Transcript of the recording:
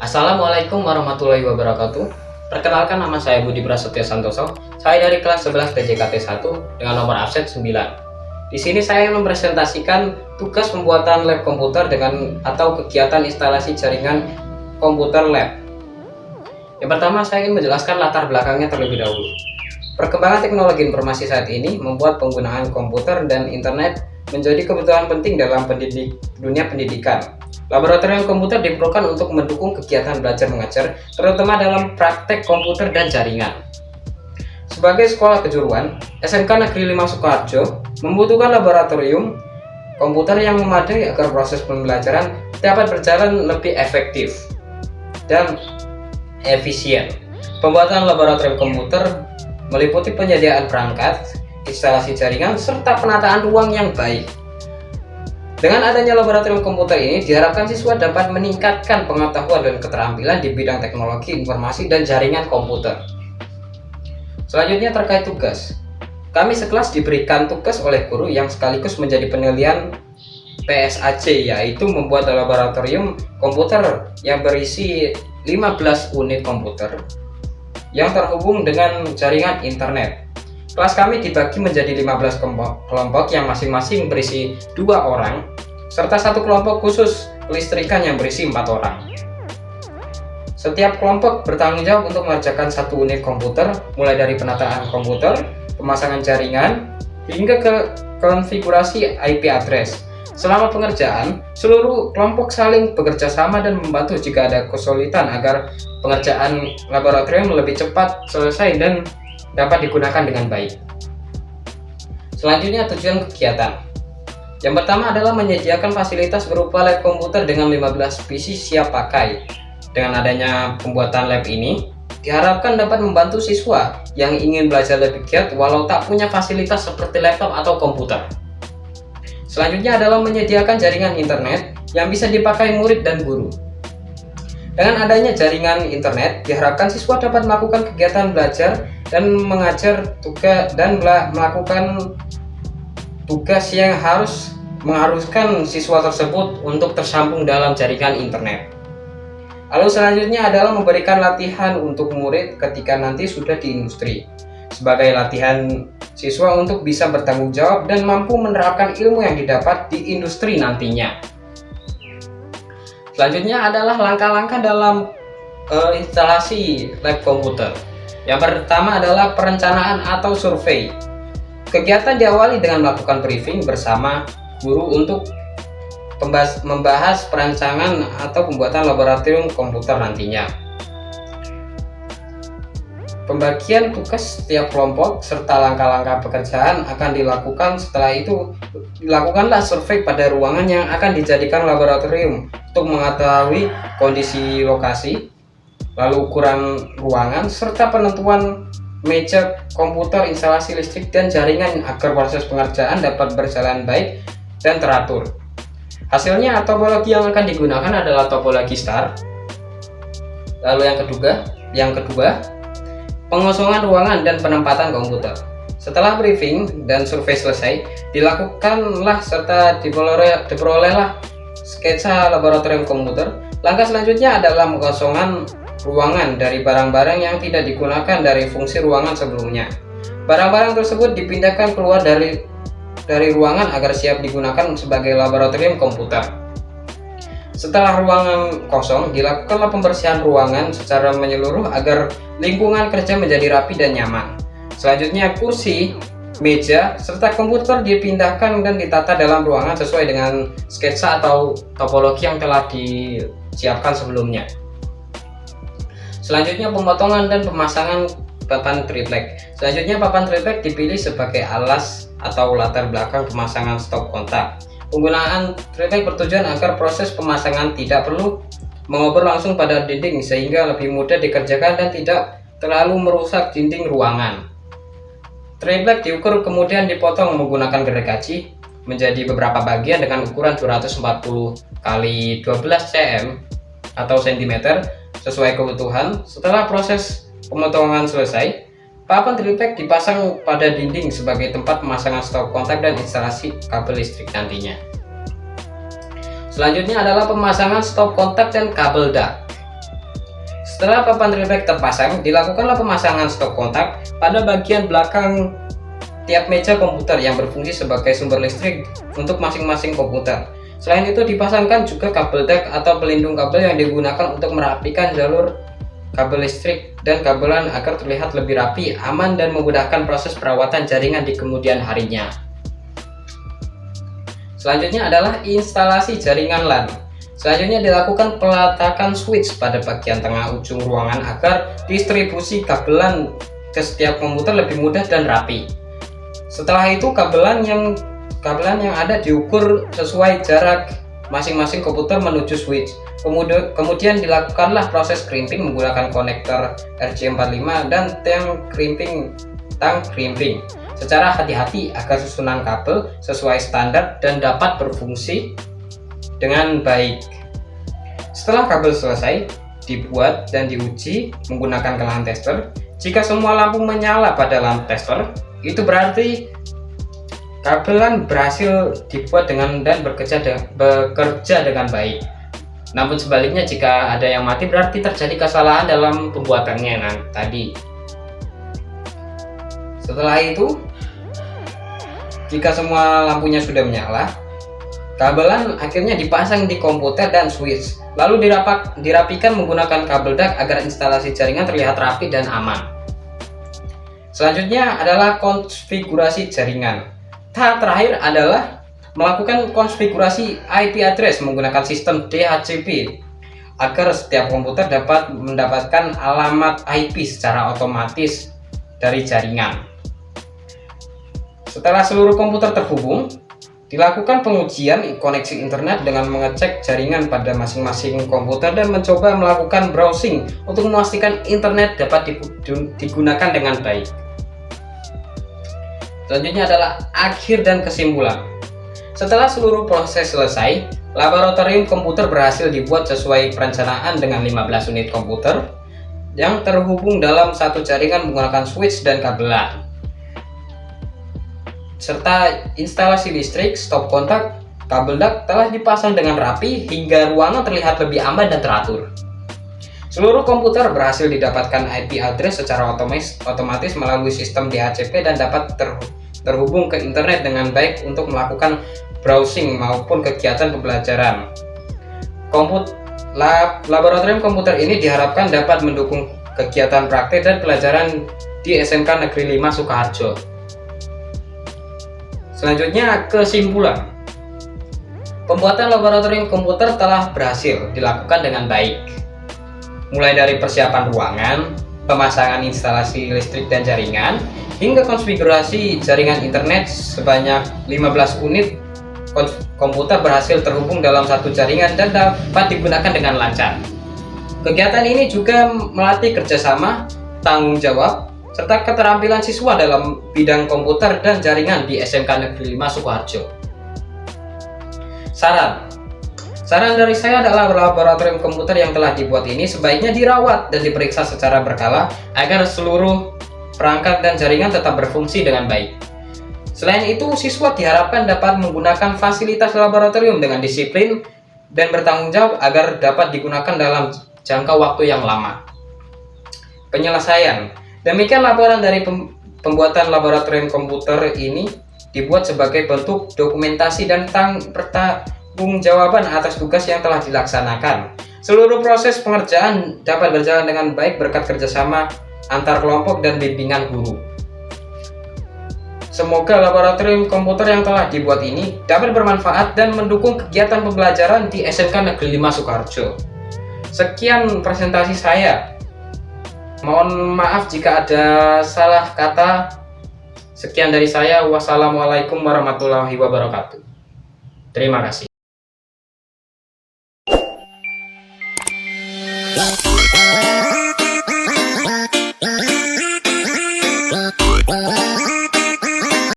Assalamualaikum warahmatullahi wabarakatuh. Perkenalkan, nama saya Budi Prasetyo Santoso. Saya dari kelas 11 TJKT 1 dengan nomor absen 9. Di sini saya mempresentasikan tugas pembuatan lab komputer atau kegiatan instalasi jaringan komputer lab. Yang pertama, saya ingin menjelaskan latar belakangnya terlebih dahulu. Perkembangan teknologi informasi saat ini membuat penggunaan komputer dan internet menjadi kebutuhan penting dalam dunia pendidikan. Laboratorium komputer diperlukan untuk mendukung kegiatan belajar mengajar, terutama dalam praktek komputer dan jaringan. Sebagai sekolah kejuruan, SMK Negeri 5 Sukoharjo membutuhkan laboratorium komputer yang memadai agar proses pembelajaran dapat berjalan lebih efektif dan efisien. Pembuatan laboratorium komputer meliputi penyediaan perangkat, instalasi jaringan, serta penataan ruang yang baik. Dengan adanya laboratorium komputer ini, diharapkan siswa dapat meningkatkan pengetahuan dan keterampilan di bidang teknologi informasi dan jaringan komputer. Selanjutnya terkait tugas. Kami sekelas diberikan tugas oleh guru yang sekaligus menjadi penilaian PSAJ, yaitu membuat laboratorium komputer yang berisi 15 unit komputer yang terhubung dengan jaringan internet. Kelas kami dibagi menjadi 15 kelompok yang masing-masing berisi 2 orang, serta satu kelompok khusus kelistrikan yang berisi 4 orang. Setiap kelompok bertanggung jawab untuk mengerjakan 1 unit komputer, mulai dari penataan komputer, pemasangan jaringan, hingga ke konfigurasi IP address. Selama pengerjaan, seluruh kelompok saling bekerja sama dan membantu jika ada kesulitan agar pengerjaan laboratorium lebih cepat selesai dan dapat digunakan dengan baik. Selanjutnya, tujuan kegiatan. Yang pertama adalah menyediakan fasilitas berupa lab komputer dengan 15 PC siap pakai. Dengan adanya pembuatan lab ini, diharapkan dapat membantu siswa yang ingin belajar lebih giat walau tak punya fasilitas seperti laptop atau komputer. Selanjutnya adalah menyediakan jaringan internet yang bisa dipakai murid dan guru. Dengan adanya jaringan internet, diharapkan siswa dapat melakukan kegiatan belajar dan mengajar melakukan tugas yang mengharuskan siswa tersebut untuk tersambung dalam jaringan internet. Lalu selanjutnya adalah memberikan latihan untuk murid ketika nanti sudah di industri, sebagai latihan siswa untuk bisa bertanggung jawab dan mampu menerapkan ilmu yang didapat di industri nantinya. Selanjutnya adalah langkah-langkah dalam instalasi lab komputer. Yang pertama adalah perencanaan atau survei. Kegiatan diawali dengan melakukan briefing bersama guru untuk membahas perancangan atau pembuatan laboratorium komputer nantinya. Pembagian tugas setiap kelompok serta langkah-langkah pekerjaan akan dilakukan. Setelah itu, dilakukanlah survei pada ruangan yang akan dijadikan laboratorium untuk mengetahui kondisi lokasi, lalu ukuran ruangan, serta penentuan meja komputer, instalasi listrik, dan jaringan agar proses pengerjaan dapat berjalan baik dan teratur. Hasilnya, topologi yang akan digunakan adalah topologi star. Lalu yang kedua, pengosongan ruangan dan penempatan komputer. Setelah briefing dan survei selesai, dilakukanlah serta diperolehlah sketsa laboratorium komputer. Langkah selanjutnya adalah pengosongan ruangan dari barang-barang yang tidak digunakan dari fungsi ruangan sebelumnya. Barang-barang tersebut dipindahkan keluar dari ruangan agar siap digunakan sebagai laboratorium komputer. Setelah ruangan kosong, dilakukanlah pembersihan ruangan secara menyeluruh agar lingkungan kerja menjadi rapi dan nyaman. Selanjutnya, kursi, meja, serta komputer dipindahkan dan ditata dalam ruangan sesuai dengan sketsa atau topologi yang telah disiapkan sebelumnya. Selanjutnya, pemotongan dan pemasangan papan triplek. Selanjutnya, papan triplek dipilih sebagai alas atau latar belakang pemasangan stop kontak. Penggunaan triplek bertujuan agar proses pemasangan tidak perlu mengoper langsung pada dinding sehingga lebih mudah dikerjakan dan tidak terlalu merusak dinding ruangan. Triplek diukur kemudian dipotong menggunakan gergaji menjadi beberapa bagian dengan ukuran 240 x 12 cm atau cm sesuai kebutuhan. Setelah proses pemotongan selesai, papan triplek dipasang pada dinding sebagai tempat pemasangan stop kontak dan instalasi kabel listrik nantinya. Selanjutnya adalah pemasangan stop kontak dan kabel dak. Setelah papan relay terpasang, dilakukanlah pemasangan stop kontak pada bagian belakang tiap meja komputer yang berfungsi sebagai sumber listrik untuk masing-masing komputer. Selain itu, dipasangkan juga kabel DAC atau pelindung kabel yang digunakan untuk merapikan jalur kabel listrik dan kabelan agar terlihat lebih rapi, aman, dan memudahkan proses perawatan jaringan di kemudian harinya. Selanjutnya adalah instalasi jaringan LAN. Selanjutnya dilakukan peletakan switch pada bagian tengah ujung ruangan agar distribusi kabelan ke setiap komputer lebih mudah dan rapi. Setelah itu kabelan yang ada diukur sesuai jarak masing-masing komputer menuju switch. Kemudian dilakukanlah proses crimping menggunakan konektor RJ45 dan tang crimping secara hati-hati agar susunan kabel sesuai standar dan dapat berfungsi dengan baik. Setelah kabel selesai dibuat dan diuji menggunakan kelan tester, jika semua lampu menyala pada lampu tester, itu berarti kabelan berhasil dibuat dan bekerja dengan baik. Namun sebaliknya, jika ada yang mati berarti terjadi kesalahan dalam pembuatannya tadi. Setelah itu, jika semua lampunya sudah menyala, kabelan akhirnya dipasang di komputer dan switch, lalu dirapikan menggunakan kabel DAC agar instalasi jaringan terlihat rapi dan aman. Selanjutnya adalah konfigurasi jaringan. Tahap terakhir adalah melakukan konfigurasi IP address menggunakan sistem DHCP agar setiap komputer dapat mendapatkan alamat IP secara otomatis dari jaringan. Setelah seluruh komputer terhubung, dilakukan pengujian koneksi internet dengan mengecek jaringan pada masing-masing komputer dan mencoba melakukan browsing untuk memastikan internet dapat digunakan dengan baik. Selanjutnya adalah akhir dan kesimpulan. Setelah seluruh proses selesai, laboratorium komputer berhasil dibuat sesuai perencanaan dengan 15 unit komputer yang terhubung dalam satu jaringan menggunakan switch dan kabelan, serta instalasi listrik, stop kontak, kabel DAC telah dipasang dengan rapi hingga ruangan terlihat lebih aman dan teratur. Seluruh komputer berhasil didapatkan IP address secara otomatis melalui sistem DHCP dan dapat terhubung ke internet dengan baik untuk melakukan browsing maupun kegiatan pembelajaran. Laboratorium komputer ini diharapkan dapat mendukung kegiatan praktik dan pelajaran di SMK Negeri 5 Sukoharjo. Selanjutnya, kesimpulan. Pembuatan laboratorium komputer telah berhasil dilakukan dengan baik. Mulai dari persiapan ruangan, pemasangan instalasi listrik dan jaringan, hingga konfigurasi jaringan internet sebanyak 15 unit komputer berhasil terhubung dalam satu jaringan dan dapat digunakan dengan lancar. Kegiatan ini juga melatih kerjasama, tanggung jawab, serta keterampilan siswa dalam bidang komputer dan jaringan di SMK Negeri 5 Sukoharjo. Saran dari saya adalah laboratorium komputer yang telah dibuat ini sebaiknya dirawat dan diperiksa secara berkala agar seluruh perangkat dan jaringan tetap berfungsi dengan baik. Selain itu, siswa diharapkan dapat menggunakan fasilitas laboratorium dengan disiplin dan bertanggung jawab agar dapat digunakan dalam jangka waktu yang lama. Penyelesaian. Demikian laporan dari pembuatan laboratorium komputer ini dibuat sebagai bentuk dokumentasi dan pertanggungjawaban atas tugas yang telah dilaksanakan. Seluruh proses pengerjaan dapat berjalan dengan baik berkat kerjasama antar kelompok dan bimbingan guru. Semoga laboratorium komputer yang telah dibuat ini dapat bermanfaat dan mendukung kegiatan pembelajaran di SMK Negeri 5 Sukoharjo. Sekian presentasi saya. Mohon maaf jika ada salah kata. Sekian dari saya. Wassalamualaikum warahmatullahi wabarakatuh. Terima kasih.